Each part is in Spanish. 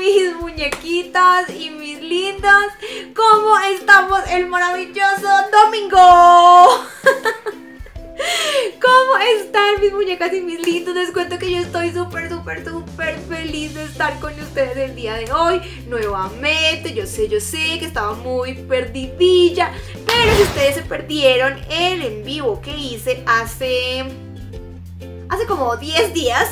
mis muñequitas y mis lindas? ¿Cómo estamos el maravilloso domingo? ¿Cómo están mis muñecas y mis lindos? Les cuento que yo estoy súper feliz de estar con ustedes el día de hoy nuevamente. Yo sé que estaba muy perdidilla, pero si ustedes se perdieron el en vivo que hice hace como 10 días,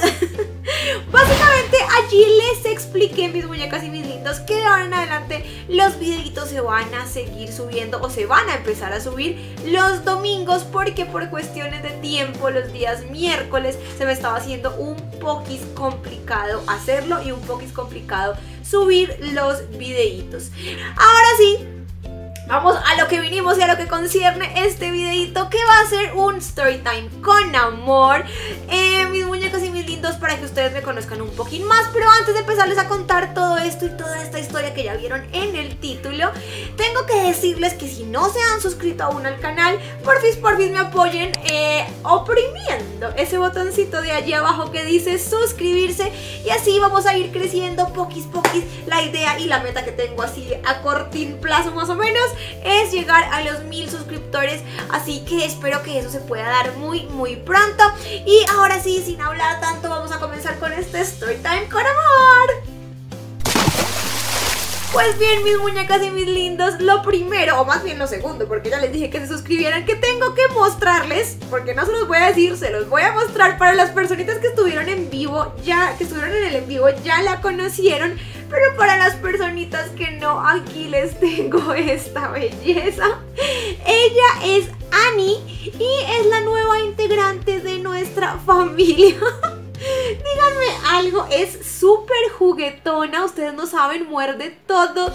básicamente allí les expliqué, mis muñecas y mis lindos, que de ahora en adelante los videitos se van a seguir subiendo o se van a empezar a subir los domingos, porque por cuestiones de tiempo los días miércoles se me estaba haciendo un poquis complicado hacerlo y un poquis complicado subir los videitos. Ahora sí, vamos a lo que vinimos y a lo que concierne este videito, que va a ser un story time con amor, mis muñecos y mis lindos, para que ustedes me conozcan un poquín más. Pero antes de empezarles a contar todo esto y toda esta historia que ya vieron en el título, tengo que decirles que si no se han suscrito aún al canal, porfis me apoyen oprimiendo ese botoncito de allí abajo que dice suscribirse, y así vamos a ir creciendo poquis. La idea y la meta que tengo así a cortín plazo más o menos es llegar a los 1000 suscriptores, así que espero que eso se pueda dar muy pronto. Y ahora sí, sin hablar tanto, vamos a comenzar con este story time con amor. Pues bien, mis muñecas y mis lindos, lo primero, o más bien lo segundo, porque ya les dije que se suscribieran, que tengo que mostrarles, porque no se los voy a decir, se los voy a mostrar. Para las personitas que estuvieron en vivo, que estuvieron en el en vivo, ya la conocieron, pero para las personitas que no, aquí les tengo esta belleza. Ella es Annie y es la nueva integrante de nuestra familia. Díganme algo, es súper juguetona, ustedes no saben, muerde todo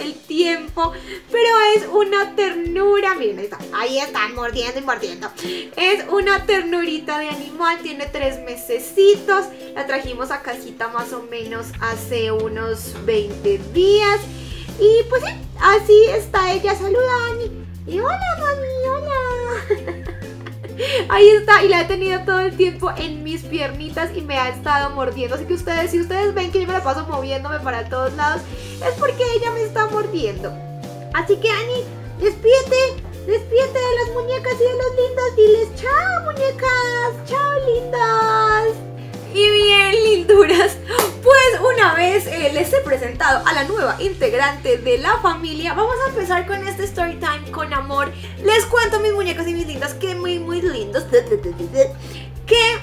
el tiempo, pero es una ternura. Miren, ahí están mordiendo y mordiendo. Es una ternurita de animal, tiene 3 mesecitos, la trajimos a casita más o menos hace unos 20 días. Y pues sí, así está ella. Saluda, Ani. Y hola, mami, hola. Ahí está, y la he tenido todo el tiempo en mis piernitas y me ha estado mordiendo. Así que ustedes, si ustedes ven que yo me la paso moviéndome para todos lados, es porque ella me está mordiendo. Así que, Ani, despídete de las muñecas y de los lindos. Diles chao, muñecas, chao, lindas. Y bien, linduras, pues una vez les he presentado a la nueva integrante de la familia, vamos a empezar con este story time con amor. Les cuento, mis muñecas y mis lindas, que muy lindos, que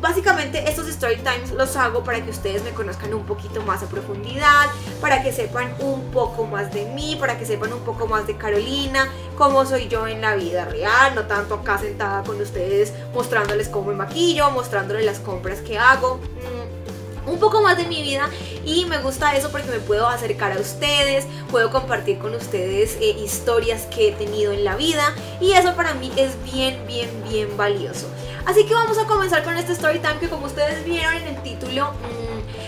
básicamente estos story times los hago para que ustedes me conozcan un poquito más a profundidad, para que sepan un poco más de mí, para que sepan un poco más de Carolina, cómo soy yo en la vida real, no tanto acá sentada con ustedes mostrándoles cómo me maquillo, mostrándoles las compras que hago. Un poco más de mi vida, y me gusta eso porque me puedo acercar a ustedes, puedo compartir con ustedes historias que he tenido en la vida, y eso para mí es bien valioso. Así que vamos a comenzar con este story time que, como ustedes vieron en el título,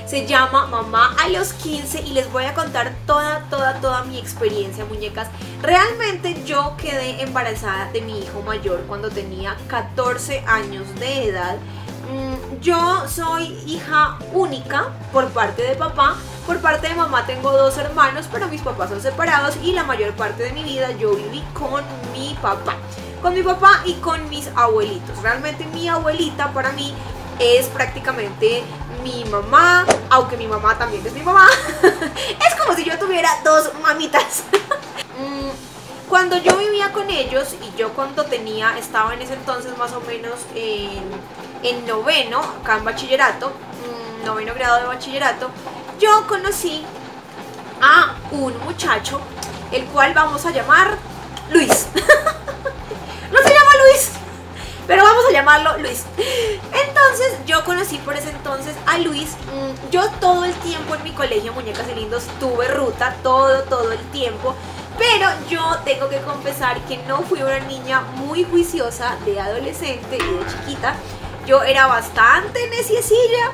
se llama Mamá a los 15, y les voy a contar toda mi experiencia, muñecas. Realmente yo quedé embarazada de mi hijo mayor cuando tenía 14 años de edad. Yo soy hija única por parte de papá. Por parte de mamá tengo 2 hermanos, pero mis papás son separados, y la mayor parte de mi vida yo viví con mi papá y con mis abuelitos. Realmente mi abuelita para mí es prácticamente mi mamá, aunque mi mamá también es mi mamá. Es como si yo tuviera 2 mamitas. Cuando yo vivía con ellos, y yo estaba en ese entonces más o menos en noveno, acá en bachillerato, noveno grado de bachillerato, yo conocí a un muchacho, el cual vamos a llamar Luis. No se llama Luis, pero vamos a llamarlo Luis. Entonces yo conocí por ese entonces a Luis. Yo todo el tiempo en mi colegio, muñecas y lindos, tuve ruta, todo el tiempo. Pero yo tengo que confesar que no fui una niña muy juiciosa de adolescente y de chiquita. Yo era bastante neciecilla,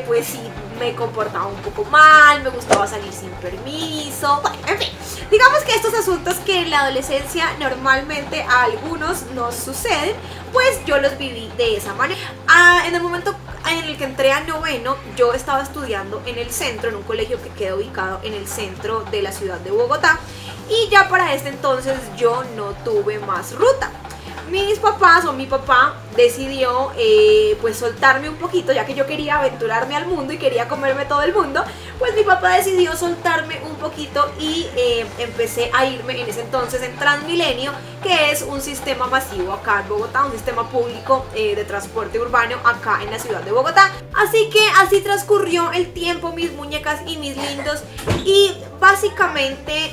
pues sí, me comportaba un poco mal, me gustaba salir sin permiso, bueno, en fin. Digamos que estos asuntos que en la adolescencia normalmente a algunos nos suceden, pues yo los viví de esa manera. En el momento en el que entré a noveno, yo estaba estudiando en el centro, en un colegio que queda ubicado en el centro de la ciudad de Bogotá, y ya para este entonces yo no tuve más ruta. Mis papás o mi papá decidió pues soltarme un poquito, ya que yo quería aventurarme al mundo y quería comerme todo el mundo. Pues mi papá decidió soltarme un poquito y empecé a irme en ese entonces en Transmilenio, que es un sistema masivo acá en Bogotá, un sistema público de transporte urbano acá en la ciudad de Bogotá. Así que así transcurrió el tiempo, mis muñecas y mis lindos, y básicamente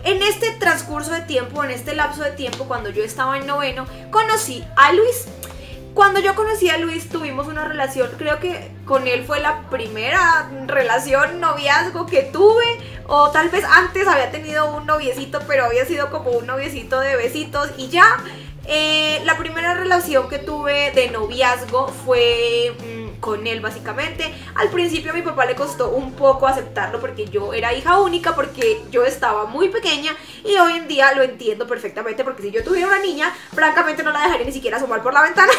en este transcurso de tiempo, en este lapso de tiempo, cuando yo estaba en noveno, conocí a Luis. Cuando yo conocí a Luis tuvimos una relación, creo que con él fue la primera relación, noviazgo que tuve, o tal vez antes había tenido un noviecito, pero había sido como un noviecito de besitos y ya. La primera relación que tuve de noviazgo fue con él básicamente. Al principio a mi papá le costó un poco aceptarlo porque yo era hija única, porque yo estaba muy pequeña, y hoy en día lo entiendo perfectamente, porque si yo tuviera una niña, francamente no la dejaría ni siquiera asomar por la ventana.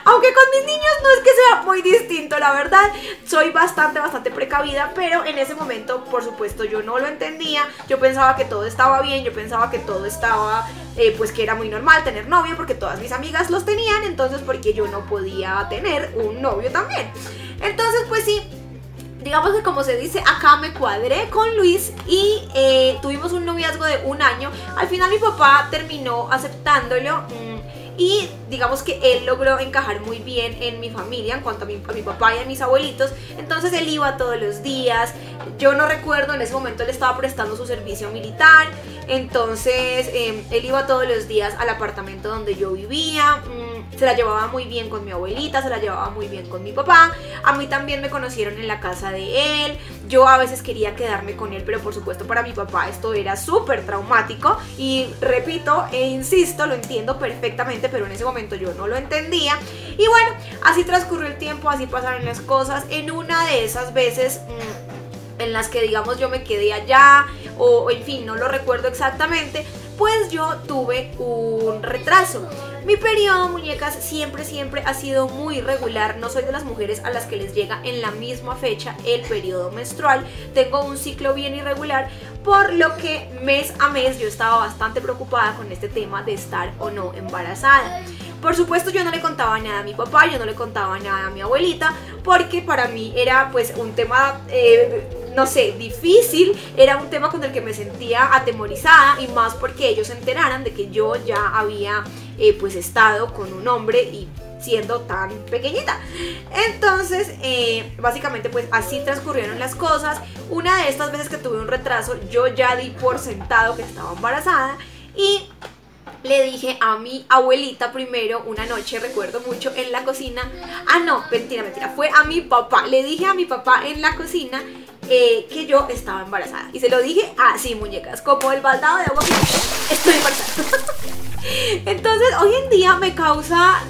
Aunque con mis niños no es que sea muy distinto, la verdad. Soy bastante precavida, pero en ese momento, por supuesto, yo no lo entendía. Yo pensaba que todo estaba bien, yo pensaba que todo estaba, pues que era muy normal tener novio, porque todas mis amigas los tenían, entonces porque yo no podía tener un novio también. Entonces, pues sí, digamos que como se dice acá, me cuadré con Luis y tuvimos un noviazgo de un año. Al final mi papá terminó aceptándolo. Y digamos que él logró encajar muy bien en mi familia en cuanto a mi papá y a mis abuelitos. Entonces él iba todos los días. Yo no recuerdo, en ese momento él estaba prestando su servicio militar. Entonces él iba todos los días al apartamento donde yo vivía. Se la llevaba muy bien con mi abuelita, se la llevaba muy bien con mi papá. A mí también me conocieron en la casa de él. Yo a veces quería quedarme con él, pero por supuesto para mi papá esto era súper traumático. Y repito e insisto, lo entiendo perfectamente, pero en ese momento yo no lo entendía. Y bueno, así transcurrió el tiempo, así pasaron las cosas. En una de esas veces en las que digamos yo me quedé allá, o en fin, no lo recuerdo exactamente, pues yo tuve un retraso. Mi periodo, muñecas, siempre ha sido muy irregular. No soy de las mujeres a las que les llega en la misma fecha el periodo menstrual. Tengo un ciclo bien irregular, por lo que mes a mes yo estaba bastante preocupada con este tema de estar o no embarazada. Por supuesto yo no le contaba nada a mi papá, yo no le contaba nada a mi abuelita, porque para mí era pues un tema no sé, difícil, era un tema con el que me sentía atemorizada, y más porque ellos se enteraran de que yo ya había pues estado con un hombre y siendo tan pequeñita. Entonces básicamente pues así transcurrieron las cosas. Una de estas veces que tuve un retraso, yo ya di por sentado que estaba embarazada, y le dije a mi abuelita primero una noche, recuerdo mucho, en la cocina. Ah, no, mentira, fue a mi papá. Le dije a mi papá en la cocina que yo estaba embarazada. Y se lo dije así, muñecas, como el baldado de agua. Estoy embarazada. Entonces hoy en día me causa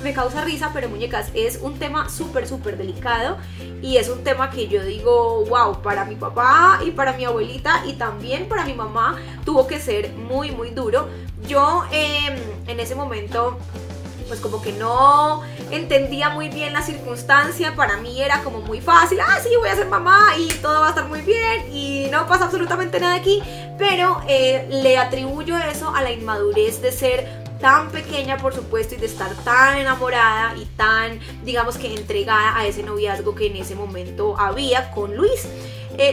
risa, pero muñecas, es un tema súper delicado, y es un tema que yo digo, wow, para mi papá y para mi abuelita y también para mi mamá tuvo que ser muy duro. Yo en ese momento pues como que no entendía muy bien la circunstancia. Para mí era como muy fácil, sí, voy a ser mamá y todo va a estar muy bien y no pasa absolutamente nada aquí, pero le atribuyo eso a la inmadurez de ser tan pequeña, por supuesto, y de estar tan enamorada y tan, digamos que entregada a ese noviazgo que en ese momento había con Luis.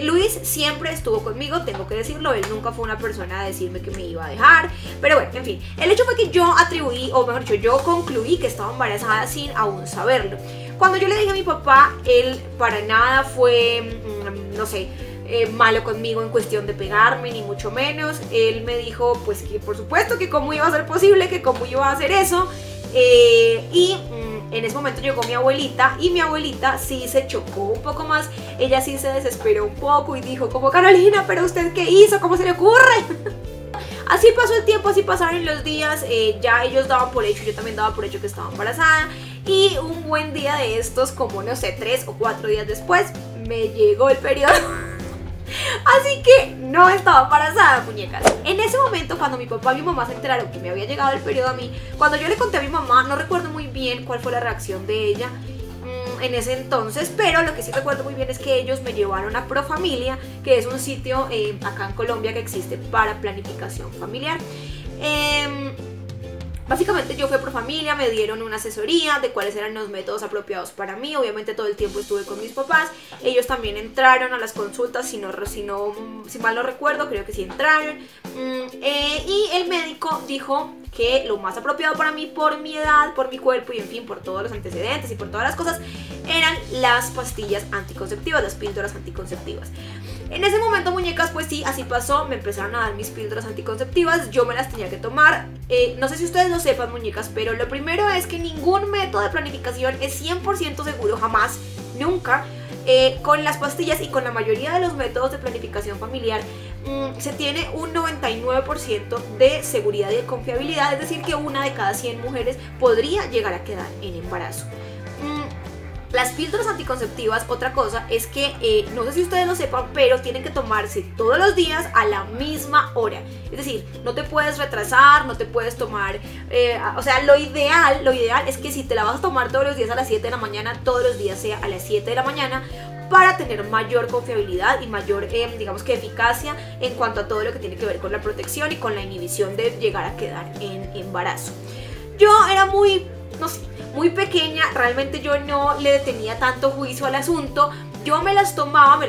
Luis siempre estuvo conmigo, tengo que decirlo, él nunca fue una persona a decirme que me iba a dejar, pero bueno, en fin, el hecho fue que yo atribuí, o mejor dicho, yo concluí que estaba embarazada sin aún saberlo. Cuando yo le dije a mi papá, él para nada fue, no sé, malo conmigo en cuestión de pegarme, ni mucho menos. Él me dijo pues que por supuesto que cómo iba a ser posible, que cómo iba a hacer eso, en ese momento llegó mi abuelita, y mi abuelita sí se chocó un poco más. Ella sí se desesperó un poco y dijo como, Carolina, ¿pero usted qué hizo? ¿Cómo se le ocurre? Así pasó el tiempo, así pasaron los días. Ya ellos daban por hecho, yo también daba por hecho que estaba embarazada. Y un buen día de estos, como no sé, 3 o 4 días después, me llegó el periodo. Así que no estaba embarazada, muñecas. En ese momento, cuando mi papá y mi mamá se enteraron que me había llegado el periodo a mí, cuando yo le conté a mi mamá, no recuerdo muy bien cuál fue la reacción de ella en ese entonces, pero lo que sí recuerdo muy bien es que ellos me llevaron a Profamilia, que es un sitio acá en Colombia que existe para planificación familiar. Básicamente yo fui a Profamilia, me dieron una asesoría de cuáles eran los métodos apropiados para mí. Obviamente todo el tiempo estuve con mis papás. Ellos también entraron a las consultas, si mal no recuerdo, creo que sí entraron. Y el médico dijo que lo más apropiado para mí, por mi edad, por mi cuerpo y en fin, por todos los antecedentes y por todas las cosas, eran las pastillas anticonceptivas, las píldoras anticonceptivas. En ese momento, muñecas, pues sí, así pasó, me empezaron a dar mis píldoras anticonceptivas, yo me las tenía que tomar. No sé si ustedes lo sepan, muñecas, pero lo primero es que ningún método de planificación es 100% seguro, jamás, nunca. Con las pastillas y con la mayoría de los métodos de planificación familiar se tiene un 99% de seguridad y de confiabilidad, es decir, que una de cada 100 mujeres podría llegar a quedar en embarazo. Las píldoras anticonceptivas, otra cosa es que, no sé si ustedes lo sepan, pero tienen que tomarse todos los días a la misma hora. Es decir, no te puedes retrasar, no te puedes tomar, o sea, lo ideal es que si te la vas a tomar todos los días a las 7 de la mañana, todos los días sea a las 7 de la mañana, para tener mayor confiabilidad y mayor, digamos que eficacia en cuanto a todo lo que tiene que ver con la protección y con la inhibición de llegar a quedar en embarazo. Yo era muy pequeña, realmente yo no le tenía tanto juicio al asunto, yo me las tomaba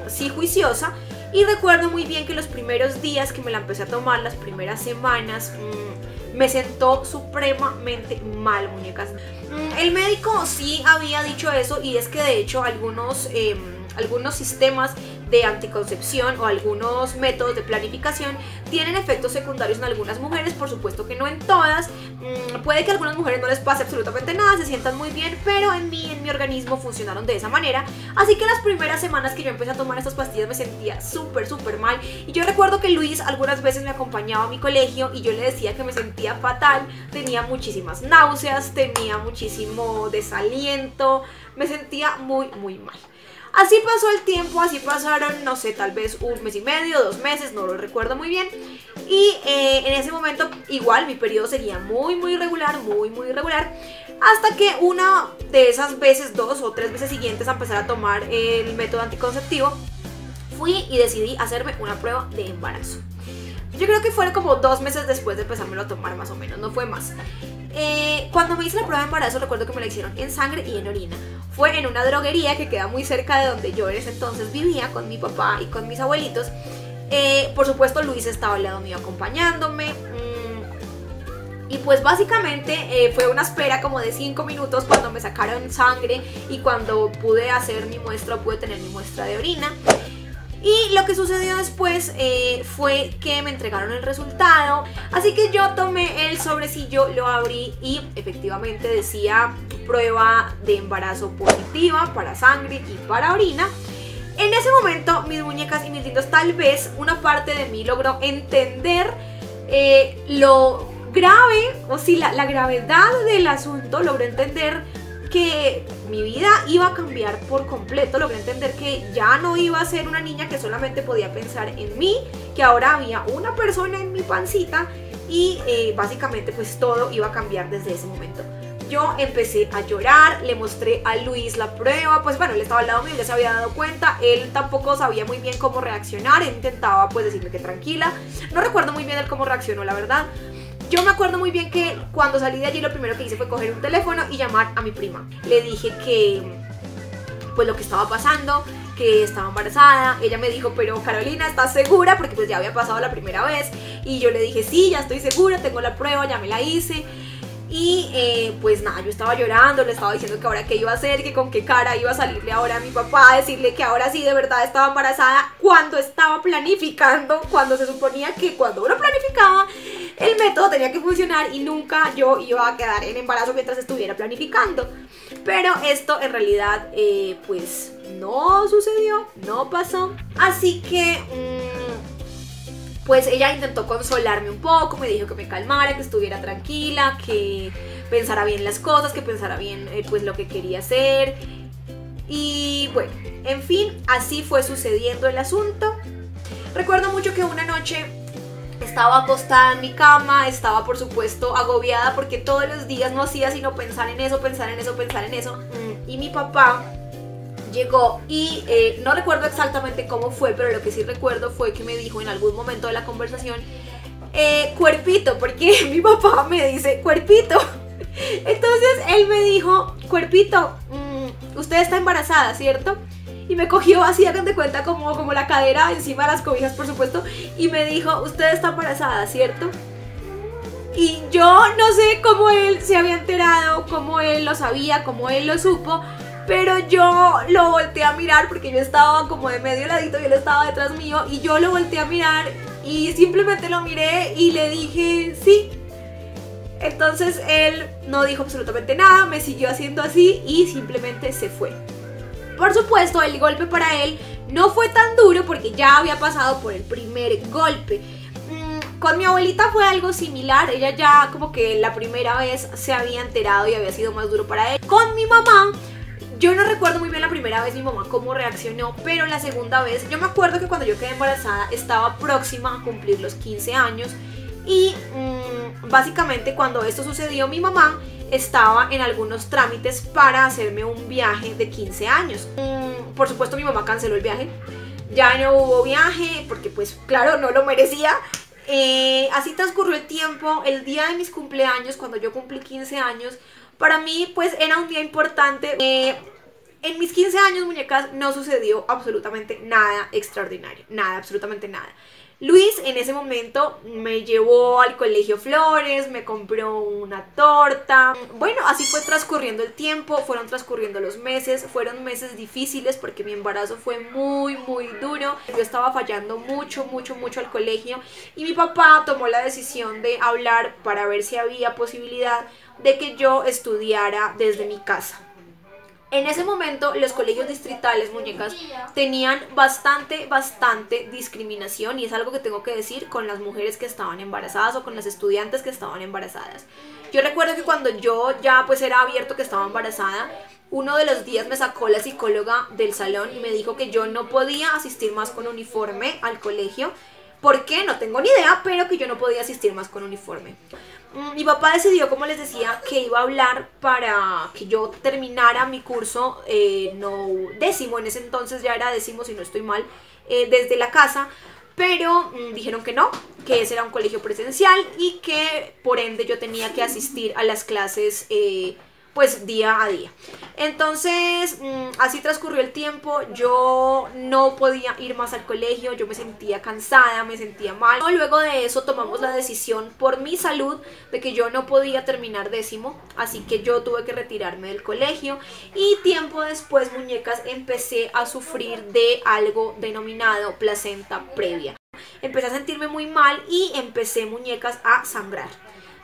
sí juiciosa, y recuerdo muy bien que los primeros días que me la empecé a tomar, las primeras semanas, me sentó supremamente mal, muñecas. El médico sí había dicho eso, y es que de hecho algunos sistemas de anticoncepción o algunos métodos de planificación tienen efectos secundarios en algunas mujeres, por supuesto que no en todas. Puede que a algunas mujeres no les pase absolutamente nada, se sientan muy bien, pero en mi organismo funcionaron de esa manera. Así que las primeras semanas que yo empecé a tomar estas pastillas me sentía súper mal, y yo recuerdo que Luis algunas veces me acompañaba a mi colegio y yo le decía que me sentía fatal, tenía muchísimas náuseas, tenía muchísimo desaliento, me sentía muy mal. Así pasó el tiempo, así pasaron, no sé, tal vez un mes y medio, 2 meses, no lo recuerdo muy bien. Y en ese momento igual mi periodo seguía muy irregular, hasta que una de esas veces, 2 o 3 veces siguientes a empezar a tomar el método anticonceptivo, fui y decidí hacerme una prueba de embarazo. Yo creo que fue como 2 meses después de empezármelo a tomar, más o menos, no fue más. Cuando me hice la prueba de embarazo, recuerdo que me la hicieron en sangre y en orina. Fue en una droguería que queda muy cerca de donde yo en ese entonces vivía con mi papá y con mis abuelitos. Por supuesto, Luis estaba al lado mío acompañándome. Y pues básicamente fue una espera como de 5 minutos cuando me sacaron sangre y cuando pude hacer mi muestra, pude tener mi muestra de orina. Y lo que sucedió después fue que me entregaron el resultado, así que yo tomé el sobrecillo, lo abrí y efectivamente decía prueba de embarazo positiva para sangre y para orina. En ese momento, mis muñecas y mis lindos, tal vez una parte de mí logró entender lo grave, o sí, la gravedad del asunto, logró entender que mi vida iba a cambiar por completo, logré entender que ya no iba a ser una niña que solamente podía pensar en mí, que ahora había una persona en mi pancita y básicamente pues todo iba a cambiar desde ese momento. Yo empecé a llorar, le mostré a Luis la prueba, pues bueno, él estaba al lado mío, ya se había dado cuenta, él tampoco sabía muy bien cómo reaccionar, él intentaba pues decirme que tranquila, no recuerdo muy bien él cómo reaccionó, la verdad. Yo me acuerdo muy bien que cuando salí de allí lo primero que hice fue coger un teléfono y llamar a mi prima. Le dije que pues lo que estaba pasando, que estaba embarazada. Ella me dijo, pero Carolina, ¿estás segura? Porque pues ya había pasado la primera vez. Y yo le dije, sí, ya estoy segura, tengo la prueba, ya me la hice. Y pues nada, yo estaba llorando, le estaba diciendo que ahora qué iba a hacer, que con qué cara iba a salirle ahora a mi papá, a decirle que ahora sí de verdad estaba embarazada, cuando estaba planificando, cuando se suponía que cuando uno planificaba el método tenía que funcionar y nunca yo iba a quedar en embarazo mientras estuviera planificando. Pero esto en realidad pues no sucedió, no pasó. Así que pues ella intentó consolarme un poco, me dijo que me calmara, que estuviera tranquila, que pensara bien las cosas, que pensara bien pues lo que quería hacer. Y bueno, en fin, así fue sucediendo el asunto. Recuerdo mucho que una noche estaba acostada en mi cama, estaba por supuesto agobiada porque todos los días no hacía sino pensar en eso, pensar en eso, pensar en eso. Y mi papá llegó y no recuerdo exactamente cómo fue, pero lo que sí recuerdo fue que me dijo en algún momento de la conversación, cuerpito, porque mi papá me dice cuerpito. Entonces él me dijo, cuerpito, usted está embarazada, ¿cierto? Y me cogió así, hagan de cuenta, como la cadera encima de las cobijas, por supuesto, y me dijo, usted está embarazada, ¿cierto? Y yo no sé cómo él se había enterado, cómo él lo sabía, cómo él lo supo, pero yo lo volteé a mirar porque yo estaba como de medio ladito y él estaba detrás mío, y yo lo volteé a mirar y simplemente lo miré y le dije sí. Entonces él no dijo absolutamente nada, me siguió haciendo así y simplemente se fue. Por supuesto, el golpe para él no fue tan duro porque ya había pasado por el primer golpe. Con mi abuelita fue algo similar, ella ya como que la primera vez se había enterado y había sido más duro para él. Con mi mamá, yo no recuerdo muy bien la primera vez mi mamá cómo reaccionó, pero la segunda vez, yo me acuerdo que cuando yo quedé embarazada estaba próxima a cumplir los 15 años y básicamente cuando esto sucedió mi mamá estaba en algunos trámites para hacerme un viaje de 15 años. Por supuesto mi mamá canceló el viaje, ya no hubo viaje porque pues claro no lo merecía. Así transcurrió el tiempo, el día de mis cumpleaños, cuando yo cumplí 15 años, para mí pues era un día importante. En mis 15 años, muñecas, no sucedió absolutamente nada extraordinario, nada, absolutamente nada. Luis en ese momento me llevó al colegio flores, me compró una torta. Bueno, así fue transcurriendo el tiempo, fueron transcurriendo los meses, fueron meses difíciles porque mi embarazo fue muy duro. Yo estaba fallando mucho al colegio y mi papá tomó la decisión de hablar para ver si había posibilidad de que yo estudiara desde mi casa. En ese momento los colegios distritales, muñecas, tenían bastante discriminación y es algo que tengo que decir con las mujeres que estaban embarazadas o con las estudiantes que estaban embarazadas. Yo recuerdo que cuando yo ya pues era abierto que estaba embarazada, uno de los días me sacó la psicóloga del salón y me dijo que yo no podía asistir más con uniforme al colegio. ¿Por qué? No tengo ni idea, pero que yo no podía asistir más con uniforme. Mi papá decidió, como les decía, que iba a hablar para que yo terminara mi curso, no décimo, en ese entonces ya era décimo si no estoy mal, desde la casa, pero dijeron que no, que ese era un colegio presencial y que por ende yo tenía que asistir a las clases pues día a día. Entonces así transcurrió el tiempo, yo no podía ir más al colegio, yo me sentía cansada, me sentía mal. Luego de eso tomamos la decisión por mi salud de que yo no podía terminar décimo, así que yo tuve que retirarme del colegio y tiempo después, muñecas, empecé a sufrir de algo denominado placenta previa. Empecé a sentirme muy mal y empecé, muñecas, a sangrar.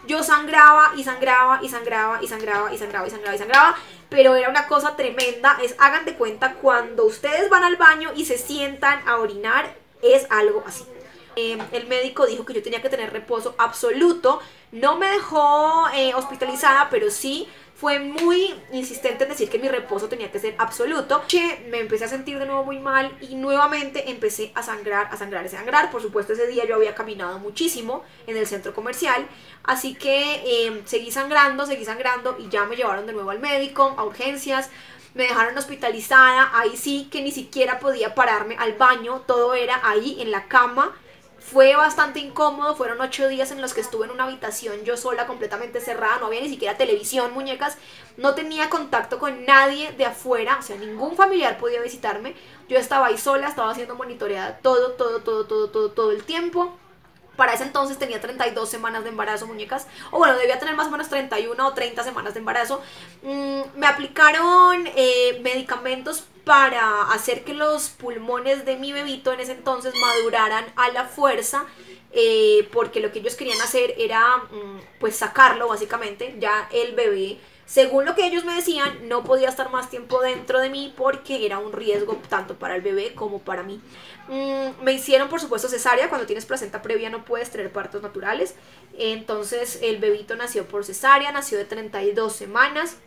Yo sangraba y sangraba y sangraba y sangraba y sangraba y sangraba y sangraba, pero era una cosa tremenda. Hagan de cuenta cuando ustedes van al baño y se sientan a orinar, es algo así. El médico dijo que yo tenía que tener reposo absoluto, no me dejó hospitalizada, pero sí fue muy insistente en decir que mi reposo tenía que ser absoluto. Me empecé a sentir de nuevo muy mal y nuevamente empecé a sangrar, a sangrar, a sangrar. Por supuesto ese día yo había caminado muchísimo en el centro comercial, así que seguí sangrando y ya me llevaron de nuevo al médico, a urgencias. Me dejaron hospitalizada, ahí sí que ni siquiera podía pararme al baño, todo era ahí en la cama. Fue bastante incómodo, fueron 8 días en los que estuve en una habitación yo sola, completamente cerrada, no había ni siquiera televisión, muñecas, no tenía contacto con nadie de afuera, o sea, ningún familiar podía visitarme, yo estaba ahí sola, estaba siendo monitoreada todo el tiempo. Para ese entonces tenía 32 semanas de embarazo, muñecas, o bueno, debía tener más o menos 31 o 30 semanas de embarazo. Me aplicaron medicamentos para hacer que los pulmones de mi bebito en ese entonces maduraran a la fuerza, porque lo que ellos querían hacer era pues sacarlo básicamente. Ya el bebé, según lo que ellos me decían, no podía estar más tiempo dentro de mí porque era un riesgo tanto para el bebé como para mí. Me hicieron por supuesto cesárea. Cuando tienes placenta previa no puedes tener partos naturales, entonces el bebito nació por cesárea, nació de 32 semanas.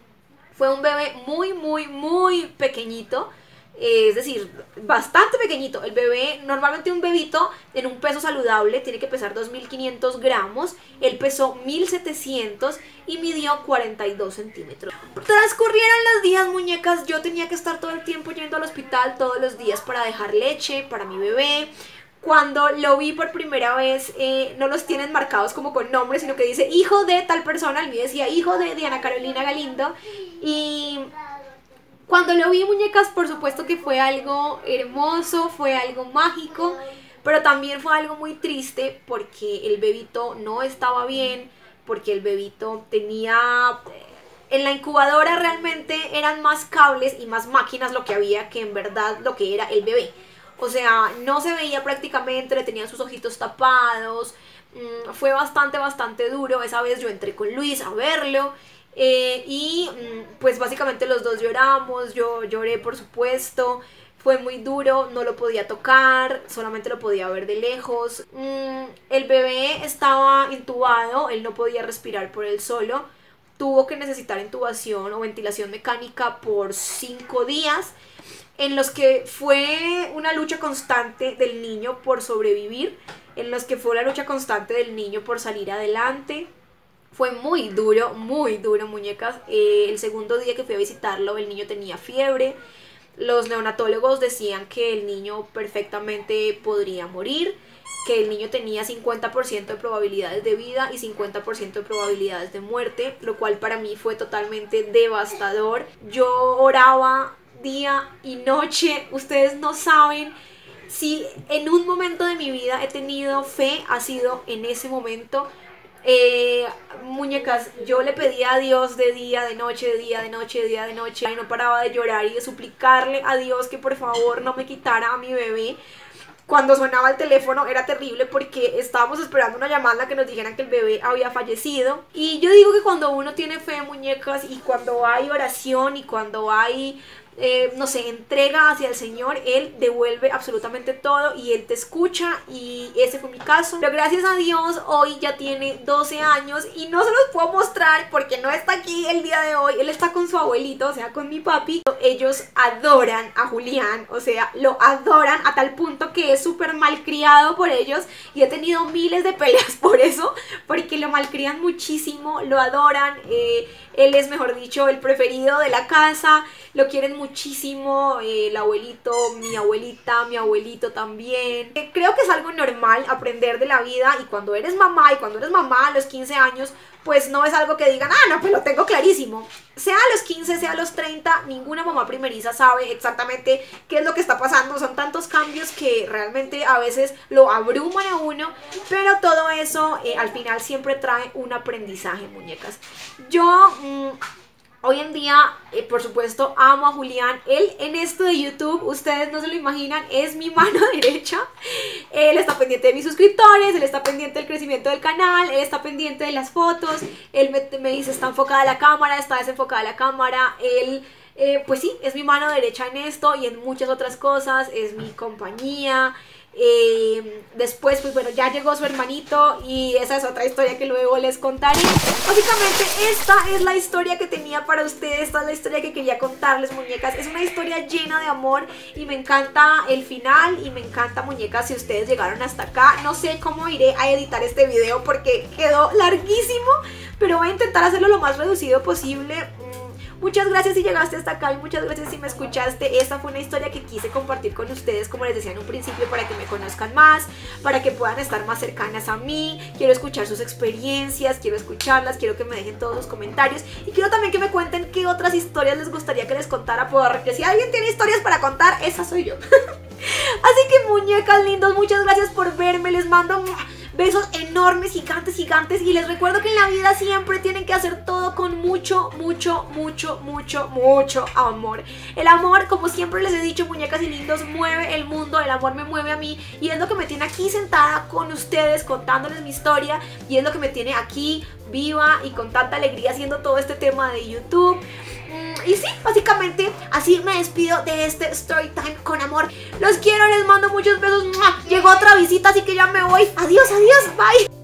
Fue un bebé muy, muy, muy pequeñito. Es decir, bastante pequeñito. El bebé, normalmente un bebito en un peso saludable tiene que pesar 2500 gramos. Él pesó 1700 y midió 42 centímetros. Transcurrieron los días, muñecas. Yo tenía que estar todo el tiempo yendo al hospital, todos los días, para dejar leche para mi bebé. Cuando lo vi por primera vez, no los tienen marcados como con nombre, sino que dice hijo de tal persona. El mío decía hijo de Diana Carolina Galindo. Y cuando lo vi, muñecas, por supuesto que fue algo hermoso, fue algo mágico, pero también fue algo muy triste porque el bebito no estaba bien, porque el bebito tenía... En la incubadora realmente eran más cables y más máquinas lo que había que en verdad lo que era el bebé. O sea, no se veía prácticamente, le tenían sus ojitos tapados. Fue bastante duro. Esa vez yo entré con Luis a verlo. Pues básicamente los dos lloramos. Yo lloré, por supuesto. Fue muy duro, no lo podía tocar, solamente lo podía ver de lejos. El bebé estaba intubado, él no podía respirar por él solo. Tuvo que necesitar intubación o ventilación mecánica por 5 días. En los que fue una lucha constante del niño por sobrevivir, en los que fue una lucha constante del niño por salir adelante. Fue muy duro, muñecas. El segundo día que fui a visitarlo, el niño tenía fiebre. Los neonatólogos decían que el niño perfectamente podría morir, que el niño tenía 50% de probabilidades de vida y 50% de probabilidades de muerte, lo cual para mí fue totalmente devastador. Yo oraba día y noche. Ustedes no saben, si en un momento de mi vida he tenido fe, ha sido en ese momento. Muñecas, yo le pedía a Dios de día, de noche, de día, de noche, de día, de noche, y no paraba de llorar y de suplicarle a Dios que por favor no me quitara a mi bebé. Cuando sonaba el teléfono era terrible porque estábamos esperando una llamada que nos dijeran que el bebé había fallecido. Y yo digo que cuando uno tiene fe, muñecas, y cuando hay oración y cuando hay no sé, entrega hacia el Señor, Él devuelve absolutamente todo y Él te escucha, y ese fue mi caso. Pero gracias a Dios hoy ya tiene 12 años y no se los puedo mostrar porque no está aquí el día de hoy. Él está con su abuelito, o sea, con mi papi. Ellos adoran a Julián, o sea, lo adoran a tal punto que es súper malcriado por ellos, y he tenido miles de peleas por eso, porque lo malcrían muchísimo, lo adoran. Él es, mejor dicho, el preferido de la casa, lo quieren muchísimo, el abuelito, mi abuelita, mi abuelito también. Creo que es algo normal aprender de la vida, y cuando eres mamá, a los 15 años, pues no es algo que digan, ah, no, pues lo tengo clarísimo. Sea a los 15, sea a los 30, ninguna mamá primeriza sabe exactamente qué es lo que está pasando. Son tantos cambios que realmente a veces lo abruman a uno, pero todo eso al final siempre trae un aprendizaje, muñecas. Yo hoy en día, por supuesto, amo a Julián. Él en esto de YouTube, ustedes no se lo imaginan, es mi mano derecha. Él está pendiente de mis suscriptores, él está pendiente del crecimiento del canal, él está pendiente de las fotos. Él me dice, está enfocada la cámara, está desenfocada la cámara. Él, pues sí, es mi mano derecha en esto y en muchas otras cosas. Es mi compañía. Después, pues bueno, ya llegó su hermanito y esa es otra historia que luego les contaré. Básicamente esta es la historia que tenía para ustedes, esta es la historia que quería contarles, muñecas. Es una historia llena de amor y me encanta el final y me encanta, muñecas, si ustedes llegaron hasta acá. No sé cómo iré a editar este video porque quedó larguísimo, pero voy a intentar hacerlo lo más reducido posible. Muchas gracias si llegaste hasta acá y muchas gracias si me escuchaste. Esta fue una historia que quise compartir con ustedes, como les decía en un principio, para que me conozcan más, para que puedan estar más cercanas a mí. Quiero escuchar sus experiencias, quiero escucharlas, quiero que me dejen todos sus comentarios y quiero también que me cuenten qué otras historias les gustaría que les contara, porque si alguien tiene historias para contar, esa soy yo. Así que, muñecas lindos, muchas gracias por verme, les mando besos enormes, gigantes, gigantes. Y les recuerdo que en la vida siempre tienen que hacer todo con mucho, mucho, mucho, mucho, mucho amor. El amor, como siempre les he dicho, muñecas y lindos, mueve el mundo. El amor me mueve a mí y es lo que me tiene aquí sentada con ustedes, contándoles mi historia. Y es lo que me tiene aquí viva y con tanta alegría haciendo todo este tema de YouTube. Y sí, básicamente así me despido de este Story Time con amor. Los quiero, les mando muchos besos. Llegó otra visita, así que ya me voy. Adiós, adiós, bye.